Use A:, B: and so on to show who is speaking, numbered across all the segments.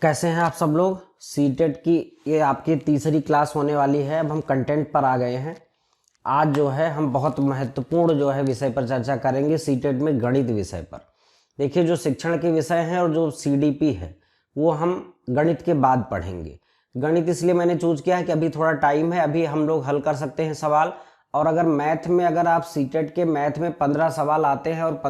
A: कैसे हैं आप सब लोग। सीटेट की ये आपकी तीसरी क्लास होने वाली है। अब हम कंटेंट पर आ गए हैं। आज जो है हम बहुत महत्वपूर्ण जो है विषय पर चर्चा करेंगे, सीटेट में गणित विषय पर। देखिए, जो शिक्षण के विषय हैं और जो सीडीपी है वो हम गणित के बाद पढ़ेंगे। गणित इसलिए मैंने चूज किया है कि अभी थोड़ा टाइम है, अभी हम लोग हल कर सकते हैं सवाल। और अगर मैथ में, अगर आप सीटेट के मैथ में 15 सवाल आते हैं और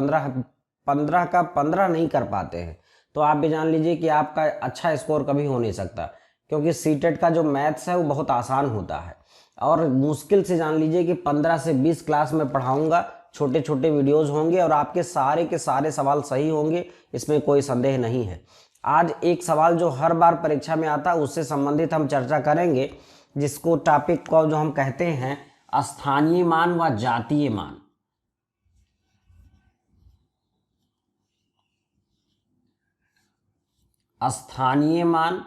A: 15 का 15 नहीं कर पाते हैं तो आप भी जान लीजिए कि आपका अच्छा स्कोर कभी हो नहीं सकता, क्योंकि सीटेट का जो मैथ्स है वो बहुत आसान होता है। और मुश्किल से जान लीजिए कि 15 से 20 क्लास में पढ़ाऊंगा, छोटे छोटे वीडियोस होंगे और आपके सारे के सारे सवाल सही होंगे, इसमें कोई संदेह नहीं है। आज एक सवाल जो हर बार परीक्षा में आता है उससे संबंधित हम चर्चा करेंगे, जिसको टॉपिक को जो हम कहते हैं स्थानीय मान व जातीय मान। स्थानीय मान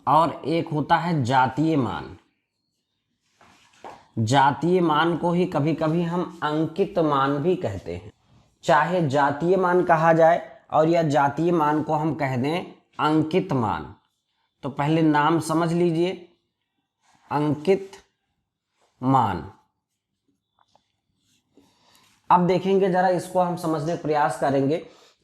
A: और एक होता है जातीय मान। जातीय मान को ही कभी कभी हम अंकित मान भी कहते हैं। चाहे जातीय मान कहा जाए और या जातीय मान को हम कह दें अंकित मान। तो पहले नाम समझ लीजिए, अंकित मान। अब देखेंगे, जरा इसको हम समझने का प्रयास करेंगे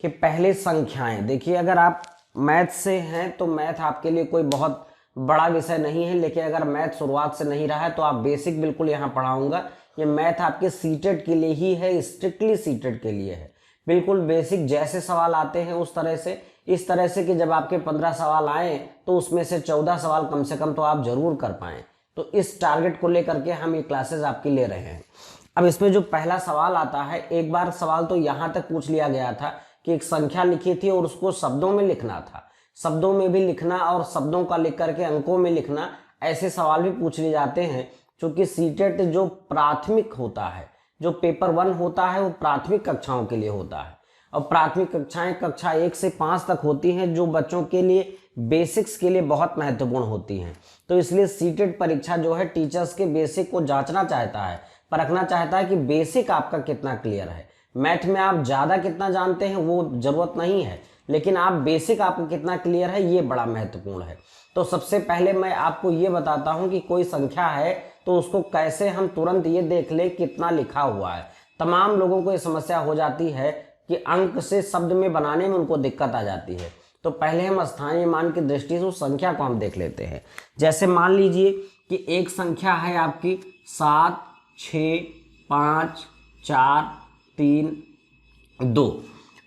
A: कि पहले संख्याएं। देखिए, अगर आप मैथ से हैं तो मैथ आपके लिए कोई बहुत बड़ा विषय नहीं है, लेकिन अगर मैथ शुरुआत से नहीं रहा है तो आप बेसिक बिल्कुल यहाँ पढ़ाऊंगा। ये मैथ आपके सीटेट के लिए ही है, स्ट्रिक्टली सीटेट के लिए है। बिल्कुल बेसिक जैसे सवाल आते हैं उस तरह से, इस तरह से कि जब आपके 15 सवाल आए तो उसमें से 14 सवाल कम से कम तो आप जरूर कर पाएं। तो इस टारगेट को लेकर के हम ये क्लासेस आपकी ले रहे हैं। अब इसमें जो पहला सवाल आता है, एक बार सवाल तो यहाँ तक पूछ लिया गया था कि एक संख्या लिखी थी और उसको शब्दों में लिखना था। शब्दों में भी लिखना और शब्दों का लिख करके अंकों में लिखना, ऐसे सवाल भी पूछ लिए जाते हैं। क्योंकि सीटेट जो प्राथमिक होता है, जो पेपर 1 होता है वो प्राथमिक कक्षाओं के लिए होता है। और प्राथमिक कक्षाएं कक्षा 1 से 5 तक होती हैं, जो बच्चों के लिए बेसिक्स के लिए बहुत महत्वपूर्ण होती हैं। तो इसलिए सीटेट परीक्षा जो है टीचर्स के बेसिक को जांचना चाहता है, परखना चाहता है कि बेसिक आपका कितना क्लियर है। मैथ में आप ज़्यादा कितना जानते हैं वो ज़रूरत नहीं है, लेकिन आप बेसिक आपका कितना क्लियर है ये बड़ा महत्वपूर्ण है। तो सबसे पहले मैं आपको ये बताता हूं कि कोई संख्या है तो उसको कैसे हम तुरंत ये देख ले कितना लिखा हुआ है। तमाम लोगों को ये समस्या हो जाती है कि अंक से शब्द में बनाने में उनको दिक्कत आ जाती है। तो पहले हम स्थानीय मान की दृष्टि से उस संख्या को हम देख लेते हैं। जैसे मान लीजिए कि एक संख्या है आपकी 7 6 5 4 3 2।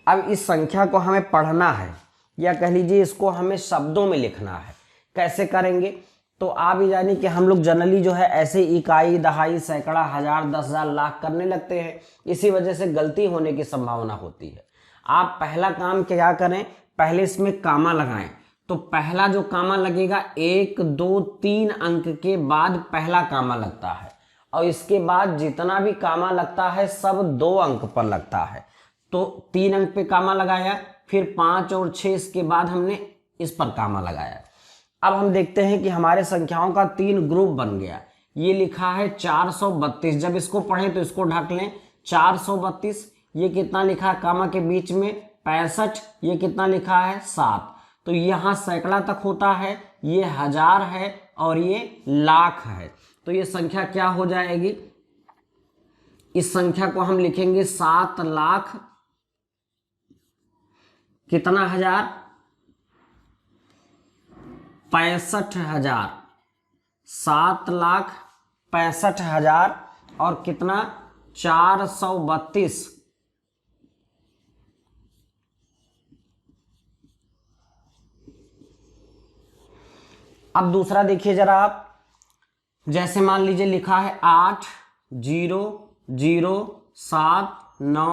A: अब इस संख्या को हमें पढ़ना है, या कह लीजिए इसको हमें शब्दों में लिखना है। कैसे करेंगे? तो आप ही जानिए कि हम लोग जनरली जो है ऐसे इकाई, दहाई, सैकड़ा, हजार, 10,000, लाख करने लगते हैं। इसी वजह से गलती होने की संभावना होती है। आप पहला काम क्या करें, पहले इसमें कामा लगाएं। तो पहला जो कामा लगेगा 1 2 3 अंक के बाद पहला कामा लगता है, और इसके बाद जितना भी कामा लगता है सब 2 अंक पर लगता है। तो 3 अंक पे कामा लगाया, फिर 5 और 6 इसके बाद हमने इस पर कामा लगाया। अब हम देखते हैं कि हमारे संख्याओं का 3 ग्रुप बन गया। ये लिखा है 432। जब इसको पढ़ें तो इसको ढक लें। 432 ये कितना लिखा है कामा के बीच में? 65। ये कितना लिखा है? 7। तो यहाँ सैकड़ा तक होता है, ये हजार है और ये लाख है। तो ये संख्या क्या हो जाएगी? इस संख्या को हम लिखेंगे 7 लाख कितना हजार? 65,000। 7 लाख 65,000 और कितना? 432। अब दूसरा देखिए जरा आप। जैसे मान लीजिए लिखा है 8 0 0 7 9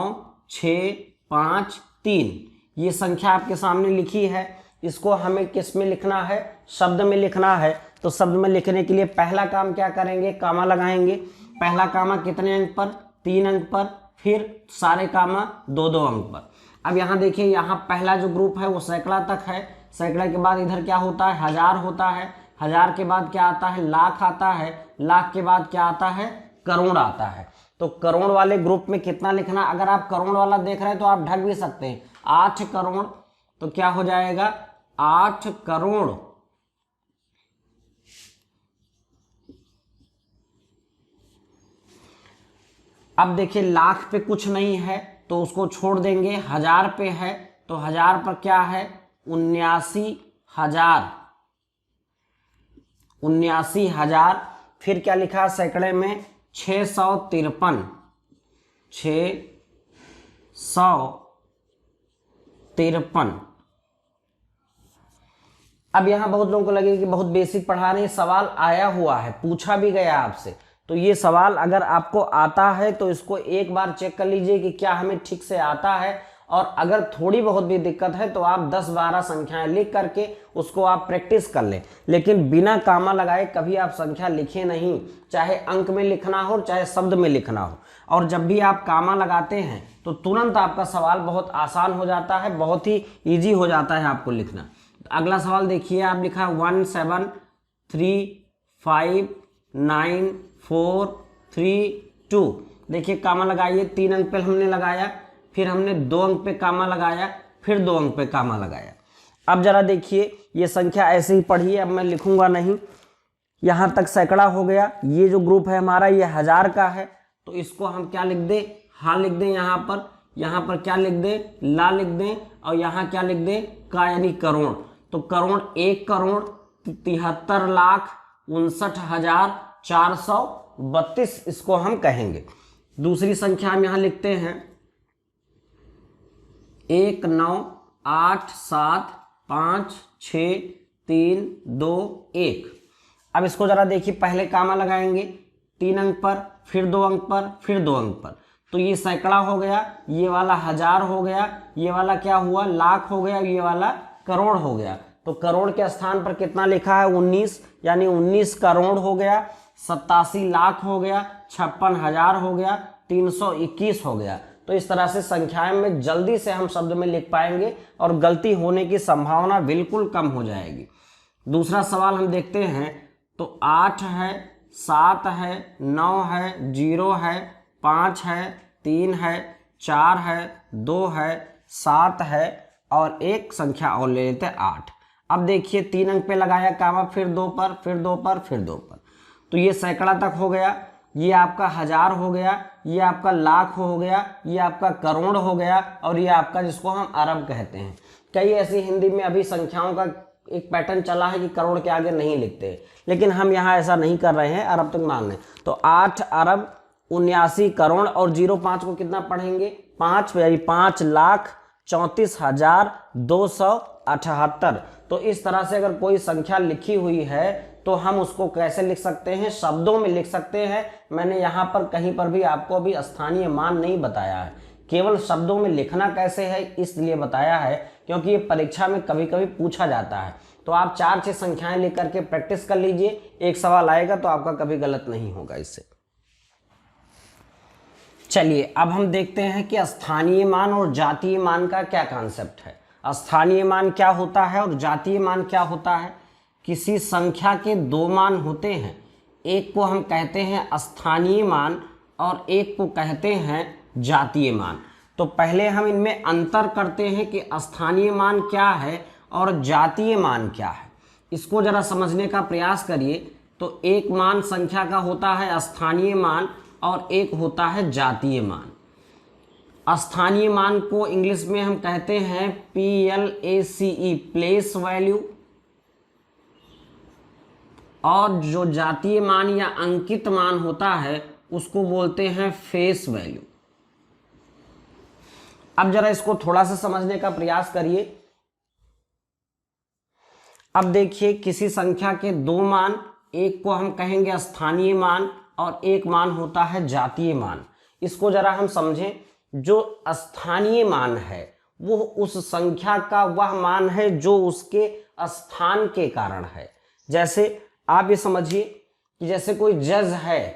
A: 6 5 3। ये संख्या आपके सामने लिखी है। इसको हमें किस में लिखना है? शब्द में लिखना है। तो शब्द में लिखने के लिए पहला काम क्या करेंगे? कामा लगाएंगे। पहला कामा कितने अंक पर? 3 अंक पर। फिर सारे कामा 2-2 अंक पर। अब यहाँ देखिए, यहाँ पहला जो ग्रुप है वो सैकड़ा तक है। सैकड़ा के बाद इधर क्या होता है? हजार होता है। हजार के बाद क्या आता है? लाख आता है। लाख के बाद क्या आता है? करोड़ आता है। तो करोड़ वाले ग्रुप में कितना लिखना, अगर आप करोड़ वाला देख रहे हैं तो आप ढक भी सकते हैं 8 करोड़, तो क्या हो जाएगा 8 करोड़। अब देखिए लाख पे कुछ नहीं है तो उसको छोड़ देंगे, 1000 पे है तो 1000 पर क्या है 79,000, 79,000। फिर क्या लिखा सैकड़े में 653, 653। अब यहां बहुत लोगों को लगेगा कि बहुत बेसिक पढ़ा रहे हैं, सवाल आया हुआ है, पूछा भी गया आपसे, तो ये सवाल अगर आपको आता है तो इसको एक बार चेक कर लीजिए कि क्या हमें ठीक से आता है, और अगर थोड़ी बहुत भी दिक्कत है तो आप 10-12 संख्याएं लिख करके उसको आप प्रैक्टिस कर लें, लेकिन बिना कामा लगाए कभी आप संख्या लिखें नहीं, चाहे अंक में लिखना हो चाहे शब्द में लिखना हो। और जब भी आप कामा लगाते हैं तो तुरंत आपका सवाल बहुत आसान हो जाता है, बहुत ही ईजी हो जाता है आपको लिखना। अगला सवाल देखिए, आप लिखा 1735943 2। देखिए कामा लगाइए, 3 अंक पे हमने लगाया, फिर हमने 2 अंक पे कामा लगाया, फिर 2 अंक पे कामा लगाया। अब जरा देखिए ये संख्या ऐसे ही पढ़िए, अब मैं लिखूंगा नहीं। यहां तक सैकड़ा हो गया, ये जो ग्रुप है हमारा ये 1000 का है, तो इसको हम क्या लिख दें, हाँ लिख दें, यहाँ पर क्या लिख दें, ला लिख दें, और यहाँ क्या लिख दें, का यानी करोड़। तो करोड़ 1,73,59,432 इसको हम कहेंगे। दूसरी संख्या हम यहां लिखते हैं 1,9,8,7,5,6,3,2,1। अब इसको जरा देखिए, पहले कामा लगाएंगे 3 अंक पर, फिर 2 अंक पर, फिर 2 अंक पर, तो ये सैकड़ा हो गया, ये वाला 1000 हो गया, ये वाला क्या हुआ लाख हो गया, ये वाला करोड़ हो गया। तो करोड़ के स्थान पर कितना लिखा है 19, यानी 19 करोड़ हो गया, 87 लाख हो गया, 56,000 हो गया, 321 हो गया। तो इस तरह से संख्याएं में जल्दी से हम शब्द में लिख पाएंगे और गलती होने की संभावना बिल्कुल कम हो जाएगी। दूसरा सवाल हम देखते हैं, तो 8 है, 7 है, 9 है, 0 है, 5 है, 3 है, 4 है, 2 है, 7 है, और एक संख्या और ले लेते हैं 8। अब देखिए 3 अंक पे लगाया कामा, फिर 2 पर, फिर 2 पर, फिर 2 पर, तो ये सैकड़ा तक हो गया, ये आपका 1000 हो गया, ये आपका लाख हो गया, ये आपका करोड़ हो गया, और ये आपका जिसको हम अरब कहते हैं। कई ऐसी हिंदी में अभी संख्याओं का एक पैटर्न चला है कि करोड़ के आगे नहीं लिखते, लेकिन हम यहाँ ऐसा नहीं कर रहे हैं, अरब तक मान लें। तो 8 अरब 79 करोड़, और 05 को कितना पढ़ेंगे 5, यानी 5,34,278। तो इस तरह से अगर कोई संख्या लिखी हुई है तो हम उसको कैसे लिख सकते हैं, शब्दों में लिख सकते हैं। मैंने यहाँ पर कहीं पर भी आपको अभी स्थानीय मान नहीं बताया है, केवल शब्दों में लिखना कैसे है इसलिए बताया है, क्योंकि ये परीक्षा में कभी कभी पूछा जाता है। तो आप 4-6 संख्याएं लिख करके प्रैक्टिस कर लीजिए, एक सवाल आएगा तो आपका कभी गलत नहीं होगा इससे। चलिए अब हम देखते हैं कि स्थानीय मान और जातीय मान का क्या कॉन्सेप्ट है। स्थानीय मान क्या होता है और जातीय मान क्या होता है। किसी संख्या के 2 मान होते हैं, एक को हम कहते हैं स्थानीय मान और एक को कहते हैं जातीय मान। तो पहले हम इनमें अंतर करते हैं कि स्थानीय मान क्या है और जातीय मान क्या है, इसको जरा समझने का प्रयास करिए। तो एक मान संख्या का होता है स्थानीय मान और एक होता है जातीय मान। स्थानीय मान को इंग्लिश में हम कहते हैं PLACE, प्लेस वैल्यू, और जो जातीय मान या अंकित मान होता है उसको बोलते हैं फेस वैल्यू। अब जरा इसको थोड़ा सा समझने का प्रयास करिए। अब देखिए किसी संख्या के 2 मान, एक को हम कहेंगे स्थानीय मान और एक मान होता है जातीय मान। इसको जरा हम समझें। जो स्थानीय मान है वो उस संख्या का वह मान है जो उसके स्थान के कारण है। जैसे आप ये समझिए कि जैसे कोई जज है,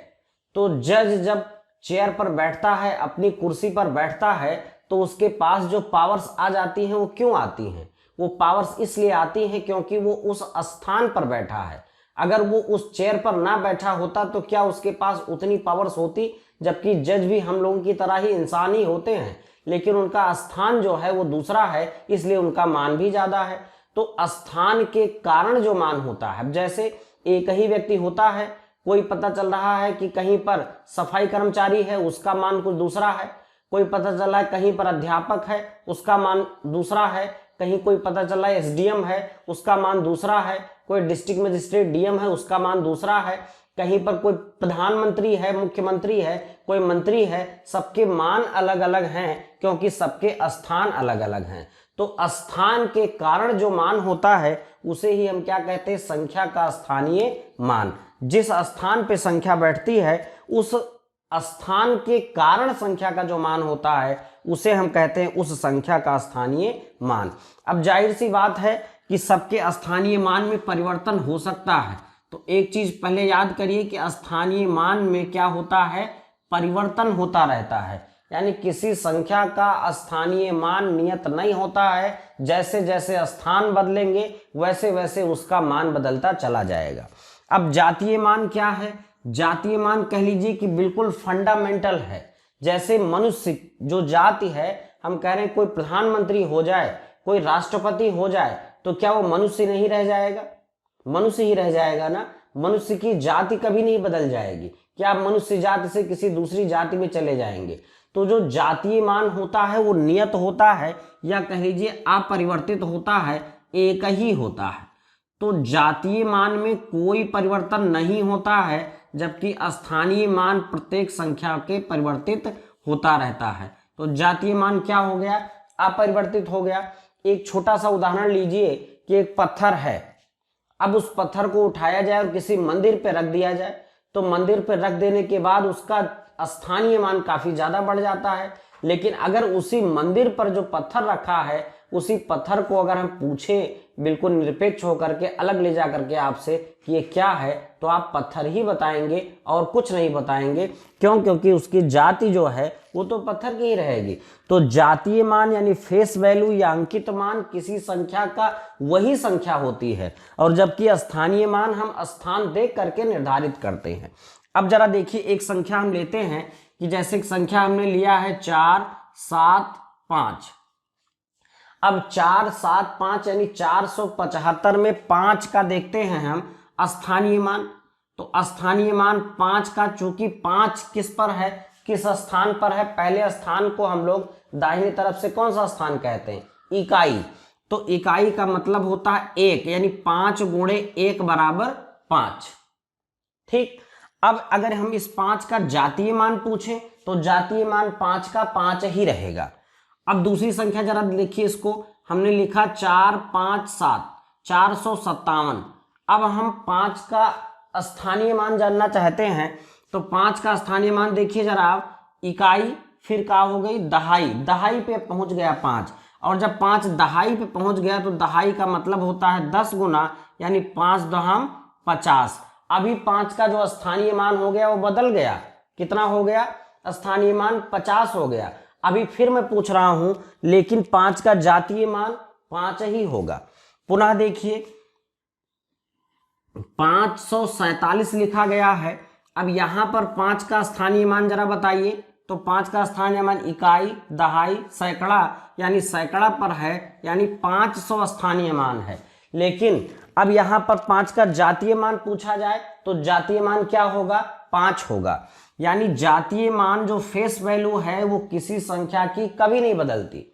A: तो जज जब चेयर पर बैठता है, अपनी कुर्सी पर बैठता है, तो उसके पास जो पावर्स आ जाती हैं वो क्यों आती हैं, वो पावर्स इसलिए आती हैं क्योंकि वो उस स्थान पर बैठा है। अगर वो उस चेयर पर ना बैठा होता तो क्या उसके पास उतनी पावर्स होती, जबकि जज भी हम लोगों की तरह ही इंसान ही होते हैं, लेकिन उनका स्थान जो है वो दूसरा है, इसलिए उनका मान भी ज्यादा है। तो स्थान के कारण जो मान होता है, जैसे एक ही व्यक्ति होता है, कोई पता चल रहा है कि कहीं पर सफाई कर्मचारी है, उसका मान कुछ दूसरा है, कोई पता चल रहा है कहीं पर अध्यापक है, उसका मान दूसरा है, कहीं कोई पता चल रहा है एसडीएम है, उसका मान दूसरा है, कोई डिस्ट्रिक्ट मजिस्ट्रेट डीएम है, उसका मान दूसरा है, कहीं पर कोई प्रधानमंत्री है, मुख्यमंत्री है, कोई मंत्री है, सबके मान अलग अलग हैं क्योंकि सबके स्थान अलग अलग हैं। तो स्थान के कारण जो मान होता है उसे ही हम क्या कहते हैं, संख्या का स्थानीय मान। जिस स्थान पे संख्या बैठती है उस स्थान के कारण संख्या का जो मान होता है उसे हम कहते हैं उस संख्या का स्थानीय मान। अब जाहिर सी बात है कि सबके स्थानीय मान में परिवर्तन हो सकता है, तो एक चीज पहले याद करिए कि स्थानीय मान में क्या होता है, परिवर्तन होता रहता है, यानी किसी संख्या का स्थानीय मान नियत नहीं होता है, जैसे जैसे स्थान बदलेंगे वैसे वैसे उसका मान बदलता चला जाएगा। अब जातीय मान क्या है, जातीय मान कह लीजिए कि बिल्कुल फंडामेंटल है। जैसे मनुष्य जो जाति है, हम कह रहे हैं कोई प्रधानमंत्री हो जाए, कोई राष्ट्रपति हो जाए, तो क्या वो मनुष्य नहीं रह जाएगा, मनुष्य ही रह जाएगा ना, मनुष्य की जाति कभी नहीं बदल जाएगी। क्या आप मनुष्य जाति से किसी दूसरी जाति में चले जाएंगे? तो जो जातीय मान होता है वो नियत होता है, या कह लीजिए अपरिवर्तित होता है, एक ही होता है। तो जातीय मान में कोई परिवर्तन नहीं होता है, जबकि स्थानीय मान प्रत्येक संख्या के परिवर्तित होता रहता है। तो जातीय मान क्या हो गया, अपरिवर्तित हो गया। एक छोटा सा उदाहरण लीजिए कि एक पत्थर है, अब उस पत्थर को उठाया जाए और किसी मंदिर पर रख दिया जाए, तो मंदिर पर रख देने के बाद उसका स्थानीय मान काफी ज्यादा बढ़ जाता है। लेकिन अगर उसी मंदिर पर जो पत्थर रखा है, उसी पत्थर को अगर हम पूछे बिल्कुल निरपेक्ष होकर के, अलग ले जा करके आपसे कि ये क्या है, तो आप पत्थर ही बताएंगे और कुछ नहीं बताएंगे। क्यों? क्योंकि उसकी जाति जो है वो तो पत्थर की ही रहेगी। तो जातीय मान यानी फेस वैल्यू या अंकित मान किसी संख्या का वही संख्या होती है, और जबकि स्थानीय मान हम स्थान देख करके निर्धारित करते हैं। अब जरा देखिए, एक संख्या हम लेते हैं कि जैसे एक संख्या हमने लिया है 4, 7, 5। अब 4, 7, 5 यानी 475 में 5 का देखते हैं हम स्थानीय मान। तो स्थानीय मान 5 का, चूंकि 5 किस पर है, किस स्थान पर है, पहले स्थान को हम लोग दाहिनी तरफ से कौन सा स्थान कहते हैं, इकाई। तो इकाई का मतलब होता है 1, यानी 5 गुणे 1 बराबर 5। ठीक। अब अगर हम इस 5 का जातीय मान पूछें तो जातीय मान 5 का 5 ही रहेगा। अब दूसरी संख्या जरा देखिए, इसको हमने लिखा 4, 5, 7, 457। अब हम 5 का स्थानीय मान जानना चाहते हैं, तो 5 का स्थानीय मान देखिए जरा आप, इकाई, फिर क्या हो गई दहाई, दहाई पे पहुंच गया 5, और जब 5 दहाई पे पहुंच गया तो दहाई का मतलब होता है 10 गुना, यानी 5 दहम 50। अभी 5 का जो स्थानीय मान हो गया वो बदल गया, कितना हो गया, स्थानीय मान 50 हो गया। अभी फिर मैं पूछ रहा हूं, लेकिन 5 का जातीय मान 5 ही होगा। पुनः देखिए 547 लिखा गया है। अब यहां पर 5 का स्थानीय मान जरा बताइए, तो 5 का स्थानीय मान इकाई, दहाई, सैकड़ा, यानी सैकड़ा पर है, यानी 500 स्थानीय मान है। लेकिन अब यहां पर 5 का जातीय मान पूछा जाए तो जातीय मान क्या होगा, 5 होगा। यानी जातीय मान जो फेस वैल्यू है वो किसी संख्या की कभी नहीं बदलती।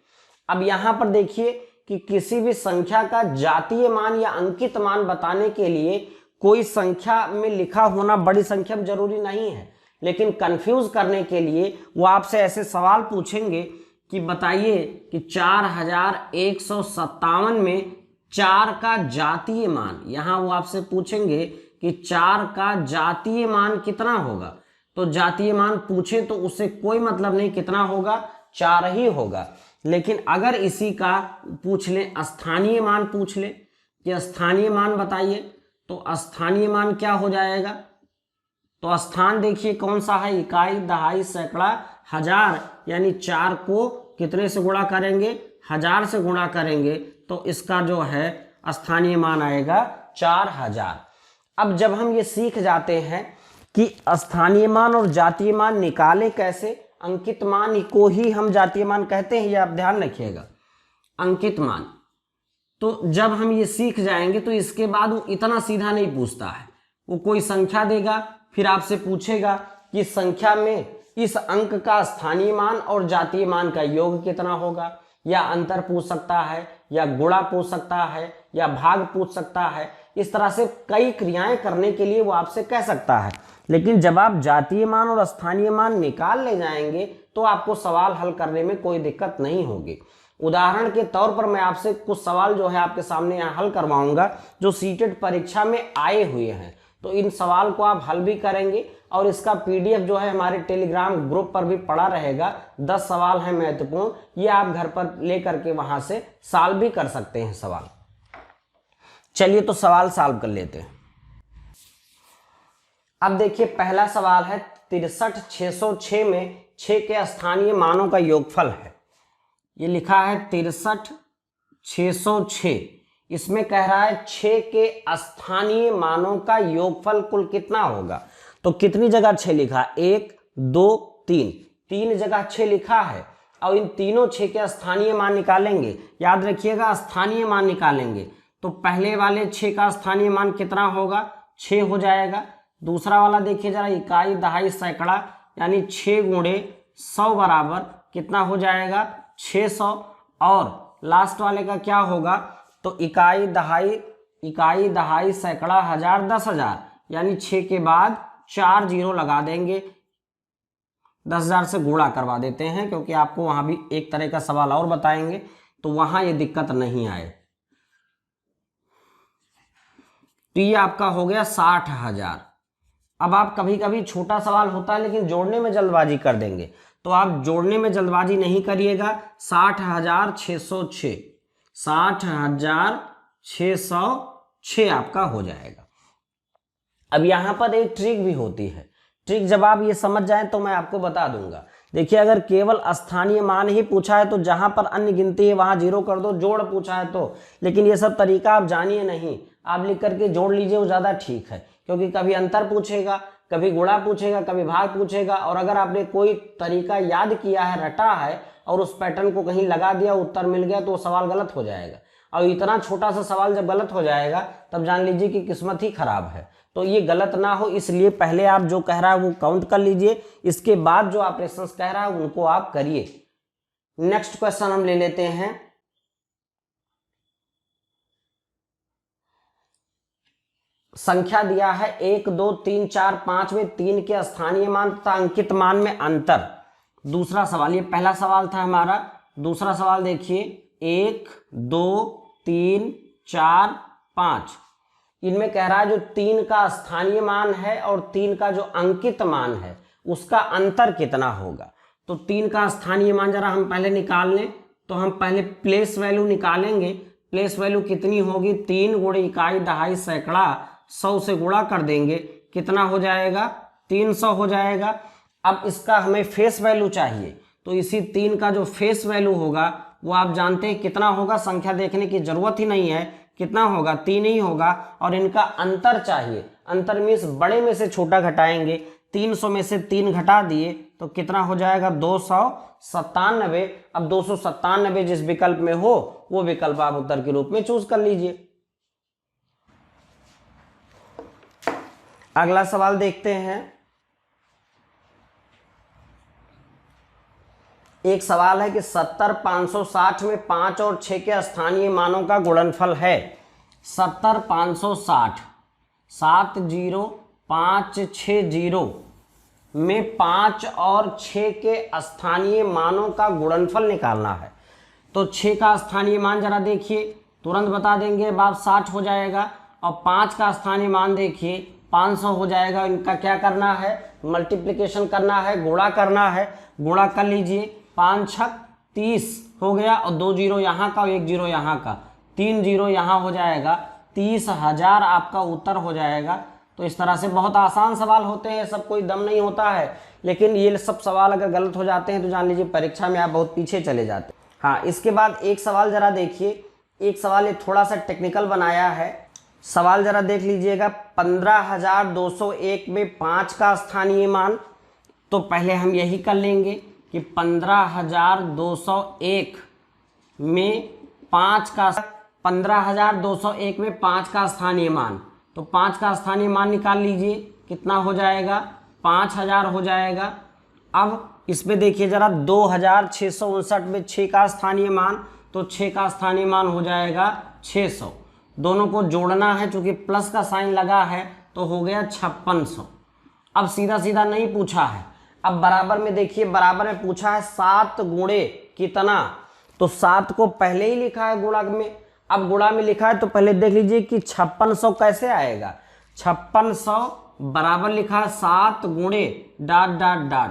A: अब यहां पर देखिए कि किसी भी संख्या का जातीय मान या अंकित मान बताने के लिए कोई संख्या में लिखा होना बड़ी संख्या में जरूरी नहीं है, लेकिन कंफ्यूज करने के लिए वो आपसे ऐसे सवाल पूछेंगे कि बताइए कि 4157 में 4 का जातीय मान, यहां वो आपसे पूछेंगे कि 4 का जातीय मान कितना होगा। तो जातीय मान पूछे तो उससे कोई मतलब नहीं कितना होगा, 4 ही होगा। लेकिन अगर इसी का पूछ ले, स्थानीय मान पूछ ले कि स्थानीय मान बताइए, तो स्थानीय मान क्या हो जाएगा, तो स्थान देखिए कौन सा है, इकाई, दहाई, सैकड़ा, हजार, यानी 4 को कितने से गुणा करेंगे, 1000 से गुणा करेंगे, तो इसका जो है स्थानीय मान आएगा 4000। अब जब हम ये सीख जाते हैं कि स्थानीय मान और जातीय मान निकाले कैसे। अंकित मान को ही हम जातीय मान कहते हैं, ये आप ध्यान रखिएगा। अंकित मान तो जब हम ये सीख जाएंगे तो इसके बाद वो इतना सीधा नहीं पूछता है। वो कोई संख्या देगा, फिर आपसे पूछेगा कि संख्या में इस अंक का स्थानीय मान और जातीय मान का योग कितना होगा, या अंतर पूछ सकता है, या गुणा पूछ सकता है, या भाग पूछ सकता है। इस तरह से कई क्रियाएं करने के लिए वो आपसे कह सकता है। लेकिन जब आप जातीय मान और स्थानीय मान निकाल ले जाएंगे तो आपको सवाल हल करने में कोई दिक्कत नहीं होगी। उदाहरण के तौर पर मैं आपसे कुछ सवाल जो है आपके सामने यहाँ हल करवाऊंगा जो सीटेट परीक्षा में आए हुए हैं। तो इन सवाल को आप हल भी करेंगे और इसका पीडीएफ जो है हमारे टेलीग्राम ग्रुप पर भी पड़ा रहेगा। 10 सवाल हैं महत्वपूर्ण, ये आप घर पर लेकर के वहां से सॉल्व भी कर सकते हैं सवाल। चलिए तो सवाल सॉल्व कर लेते हैं। अब देखिए पहला सवाल है 63606 में 6 के स्थानीय मानों का योगफल है। ये लिखा है 63606। इसमें कह रहा है 6 के स्थानीय मानों का योगफल कुल कितना होगा। तो कितनी जगह 6 लिखा, 1 2 3, 3 जगह 6 लिखा है और इन तीनों 6 के स्थानीय मान निकालेंगे। याद रखिएगा स्थानीय मान निकालेंगे तो पहले वाले 6 का स्थानीय मान कितना होगा, 6 हो जाएगा। दूसरा वाला देखिए जरा, इकाई दहाई सैकड़ा यानी 6 गुणे 100 बराबर कितना हो जाएगा, 600। और लास्ट वाले का क्या होगा, तो इकाई दहाई सैकड़ा हजार 10,000 यानी 6 के बाद 4 जीरो लगा देंगे। 10,000 से गुणा करवा देते हैं क्योंकि आपको वहां भी एक तरह का सवाल और बताएंगे तो वहां ये दिक्कत नहीं आए। तो ये आपका हो गया 60,000। अब आप कभी कभी छोटा सवाल होता है लेकिन जोड़ने में जल्दबाजी कर देंगे, तो आप जोड़ने में जल्दबाजी नहीं करिएगा। 60,606 60,606 आपका हो जाएगा। अब यहां पर एक ट्रिक भी होती है। ट्रिक जब आप ये समझ जाएं तो मैं आपको बता दूंगा। देखिए अगर केवल स्थानीय मान ही पूछा है तो जहां पर अन्य गिनती है वहां जीरो कर दो, जोड़ पूछा है तो। लेकिन ये सब तरीका आप जानिए नहीं, आप लिख करके जोड़ लीजिए, वो ज्यादा ठीक है। क्योंकि कभी अंतर पूछेगा, कभी गुणा पूछेगा, कभी भाग पूछेगा, और अगर आपने कोई तरीका याद किया है, रटा है और उस पैटर्न को कहीं लगा दिया, उत्तर मिल गया तो वो सवाल गलत हो जाएगा। और इतना छोटा सा सवाल जब गलत हो जाएगा तब जान लीजिए कि किस्मत ही खराब है। तो ये गलत ना हो इसलिए पहले आप जो कह रहा है वो काउंट कर लीजिए, इसके बाद जो ऑपरेशंस कह रहा है उनको आप करिए। नेक्स्ट क्वेश्चन हम ले लेते हैं। संख्या दिया है 1 2 3 4 5 में 3 के स्थानीय मान तथा अंकित मान में अंतर। दूसरा सवाल, ये पहला सवाल था हमारा। दूसरा सवाल देखिए 1 2 3 4 5, इनमें कह रहा है जो 3 का स्थानीय मान है और 3 का जो अंकित मान है उसका अंतर कितना होगा। तो 3 का स्थानीय मान जरा हम पहले निकाल लें। तो हम पहले प्लेस वैल्यू निकालेंगे। प्लेस वैल्यू कितनी होगी, 3 गुणे इकाई दहाई सैकड़ा 100 से गुणा कर देंगे, कितना हो जाएगा, 300 हो जाएगा। अब इसका हमें फेस वैल्यू चाहिए, तो इसी 3 का जो फेस वैल्यू होगा वो आप जानते हैं कितना होगा, संख्या देखने की जरूरत ही नहीं है, कितना होगा, 3 ही होगा। और इनका अंतर चाहिए, अंतर मीन्स बड़े में से छोटा घटाएंगे। 300 में से 3 घटा दिए तो कितना हो जाएगा, 297। अब 297 जिस विकल्प में हो वो विकल्प आप उत्तर के रूप में चूज कर लीजिए। अगला सवाल देखते हैं। एक सवाल है कि 70,560 में 5 और 6 के स्थानीय मानों का गुणनफल है। 70,560 70560 में 5 और 6 के स्थानीय मानों का गुणनफल निकालना है। तो 6 का स्थानीय मान जरा देखिए, तुरंत बता देंगे, बाप 60 हो जाएगा। और 5 का स्थानीय मान देखिए 500 हो जाएगा। इनका क्या करना है, मल्टीप्लिकेशन करना है, गुणा करना है। गुणा कर लीजिए, 5 छक 30 हो गया और 2 जीरो यहाँ का और 1 जीरो यहाँ का, 3 जीरो यहाँ हो जाएगा। 30,000 आपका उत्तर हो जाएगा। तो इस तरह से बहुत आसान सवाल होते हैं, सब कोई दम नहीं होता है। लेकिन ये सब सवाल अगर गलत हो जाते हैं तो जान लीजिए परीक्षा में आप बहुत पीछे चले जाते हैं। हाँ, इसके बाद एक सवाल जरा देखिए। एक सवाल ये थोड़ा सा टेक्निकल बनाया है। सवाल जरा देख लीजिएगा, 15,201 में 5 का स्थानीय मान, तो पहले हम यही कर लेंगे कि 15,201 में 5 का 15,201 में 5 का स्थानीय मान, तो 5 का स्थानीय मान निकाल लीजिए, कितना हो जाएगा, 5,000 हो जाएगा। अब इसमें देखिए जरा 2,659 में 6 का स्थानीय मान, तो 6 का स्थानीय मान हो जाएगा 600। दोनों को जोड़ना है, चूंकि प्लस का साइन लगा है तो हो गया 5600। अब सीधा सीधा नहीं पूछा है, अब बराबर में देखिए, बराबर में पूछा है 7 गुणे कितना, तो 7 को पहले ही लिखा है गुणक में, अब गुणा में लिखा है तो पहले देख लीजिए कि 5600 कैसे आएगा। 5600 बराबर लिखा है 7 गुणे डॉट डॉट डॉट,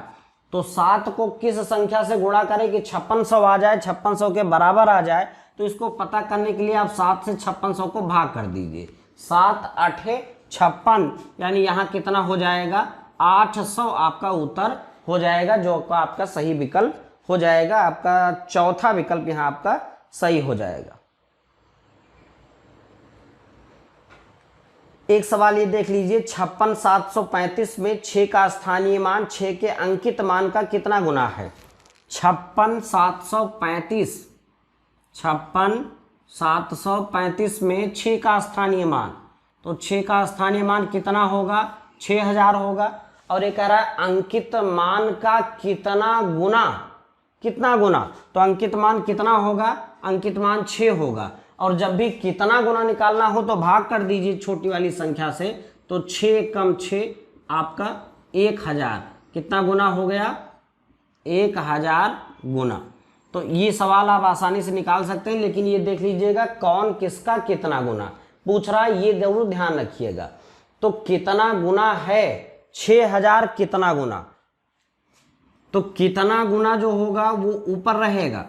A: तो 7 को किस संख्या से गुणा करें कि 5600 आ जाए, 5600 के बराबर आ जाए, तो इसको पता करने के लिए आप 7 से 5600 को भाग कर दीजिए। 7 8 56, यानी यहाँ कितना हो जाएगा, 800 आपका उत्तर हो जाएगा, जो आपका सही विकल्प हो जाएगा, आपका चौथा विकल्प यहाँ आपका सही हो जाएगा। एक सवाल ये देख लीजिए, 56,735 में 6 का स्थानीय मान 6 के अंकित मान का कितना गुना है। 56,735 में 6 का स्थानीय मान, तो 6 का स्थानीय मान कितना होगा, 6,000 होगा। और ये कह रहा है अंकित मान का कितना गुना, कितना गुना, तो अंकित मान कितना होगा, अंकित मान 6 होगा। और जब भी कितना गुना निकालना हो तो भाग कर दीजिए छोटी वाली संख्या से, तो 6 कम 6 आपका 1000, कितना गुना हो गया, 1000 गुना। तो ये सवाल आप आसानी से निकाल सकते हैं, लेकिन ये देख लीजिएगा कौन किसका कितना गुना पूछ रहा है, ये जरूर ध्यान रखिएगा। तो कितना गुना है 6000, कितना गुना, तो कितना गुना जो होगा वो ऊपर रहेगा,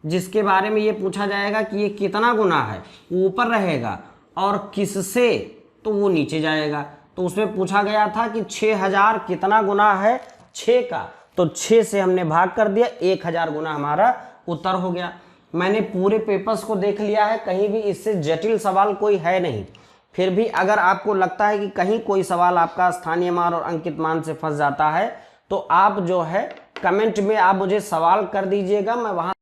A: जिसके बारे में ये पूछा जाएगा कि ये कितना गुना है वो ऊपर रहेगा, और किससे तो वो नीचे जाएगा। तो उसमें पूछा गया था कि 6000 कितना गुना है 6 का, तो 6 से हमने भाग कर दिया, 1000 गुना हमारा उत्तर हो गया। मैंने पूरे पेपर्स को देख लिया है, कहीं भी इससे जटिल सवाल कोई है नहीं। फिर भी अगर आपको लगता है कि कहीं कोई सवाल आपका स्थानीय मान और अंकित मान से फंस जाता है, तो आप जो है कमेंट में आप मुझे सवाल कर दीजिएगा, मैं वहां